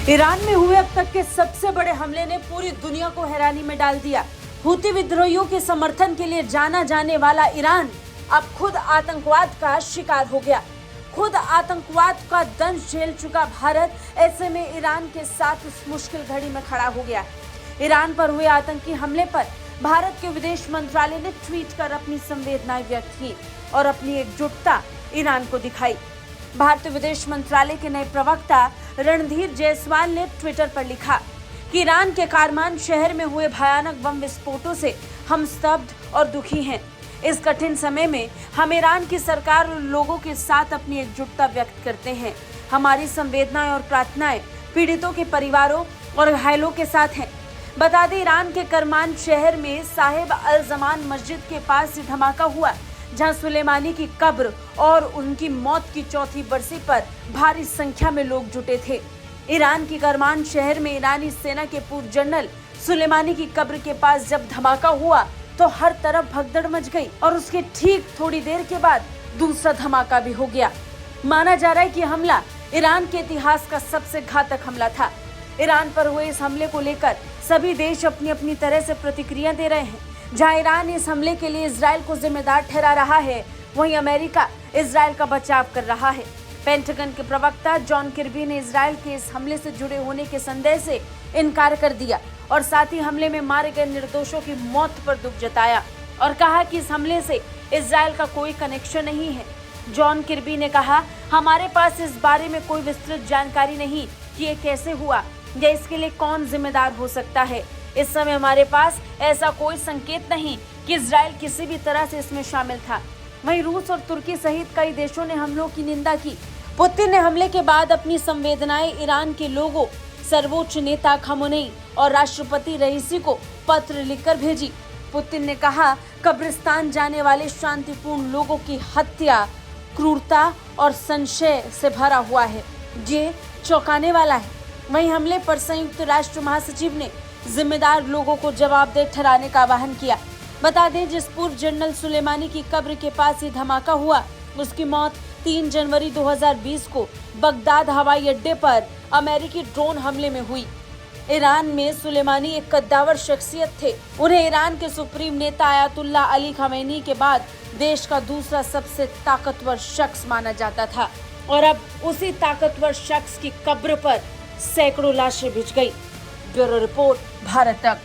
Iran में हुए अब तक के सबसे बड़े हमले ने पूरी दुनिया को हैरानी में डाल दिया। हूती विद्रोहियों के समर्थन के लिए जाना जाने वाला ईरान अब खुद आतंकवाद का शिकार हो गया। खुद आतंकवाद का दंश झेल चुका भारत ऐसे में ईरान के साथ इस मुश्किल घड़ी में खड़ा हो गया। ईरान पर हुए आतंकी हमले पर भारत के विदेश मंत्रालय ने ट्वीट कर अपनी संवेदनाएं व्यक्त की और अपनी एकजुटता ईरान को दिखाई। भारतीय विदेश मंत्रालय के नए प्रवक्ता रणधीर जायसवाल ने ट्विटर पर लिखा कि ईरान के कारमान शहर में हुए भयानक बम विस्फोटों से हम स्तब्ध और दुखी हैं। इस कठिन समय में हम ईरान की सरकार और लोगों के साथ अपनी एकजुटता व्यक्त करते हैं। हमारी संवेदनाएं और प्रार्थनाएं पीड़ितों के परिवारों और घायलों के साथ हैं। बता दें, ईरान के करमान शहर में साहिब अल जमान मस्जिद के पास ये धमाका हुआ, जहां सुलेमानी की कब्र और उनकी मौत की चौथी बरसी पर भारी संख्या में लोग जुटे थे। ईरान की करमान शहर में ईरानी सेना के पूर्व जनरल सुलेमानी की कब्र के पास जब धमाका हुआ तो हर तरफ भगदड़ मच गई और उसके ठीक थोड़ी देर के बाद दूसरा धमाका भी हो गया। माना जा रहा है कि हमला ईरान के इतिहास का सबसे घातक हमला था। ईरान पर हुए इस हमले को लेकर सभी देश अपनी अपनी तरह से प्रतिक्रिया दे रहे हैं। जहां ईरान इस हमले के लिए इजराइल को जिम्मेदार ठहरा रहा है, वहीं अमेरिका इजराइल का बचाव कर रहा है। पेंटागन के प्रवक्ता जॉन किर्बी ने इजराइल के इस हमले से जुड़े होने के संदेह से इनकार कर दिया और साथ ही हमले में मारे गए निर्दोषों की मौत पर दुख जताया और कहा कि इस हमले से इजराइल का कोई कनेक्शन नहीं है। जॉन किर्बी ने कहा, हमारे पास इस बारे में कोई विस्तृत जानकारी नहीं कि ये कैसे हुआ या इसके लिए कौन जिम्मेदार हो सकता है। इस समय हमारे पास ऐसा कोई संकेत नहीं कि इजराइल किसी भी तरह से इसमें शामिल था। वहीं रूस और तुर्की सहित कई देशों ने हमलों की निंदा की। पुतिन ने हमले के बाद अपनी संवेदनाएं ईरान के लोगों, सर्वोच्च नेता खमेनी और राष्ट्रपति रईसी को पत्र लिखकर भेजी। पुतिन ने कहा, कब्रिस्तान जाने वाले शांतिपूर्ण लोगों की हत्या क्रूरता और संशय से भरा हुआ है। ये चौंकाने वाला है। वहीं हमले पर संयुक्त राष्ट्र महासचिव ने जिम्मेदार लोगों को जवाबदेह ठहराने का आह्वान किया। बता दें, जिस पूर्व जनरल सुलेमानी की कब्र के पास ये धमाका हुआ, उसकी मौत 3 जनवरी 2020 को बगदाद हवाई अड्डे पर अमेरिकी ड्रोन हमले में हुई। ईरान में सुलेमानी एक कद्दावर शख्सियत थे। उन्हें ईरान के सुप्रीम नेता आयतुल्ला अली खमेनी के बाद देश का दूसरा सबसे ताकतवर शख्स माना जाता था और अब उसी ताकतवर शख्स की कब्र पर सैकड़ों लाशें बिछ गई। ब्यूरो रिपोर्ट, भारत तक।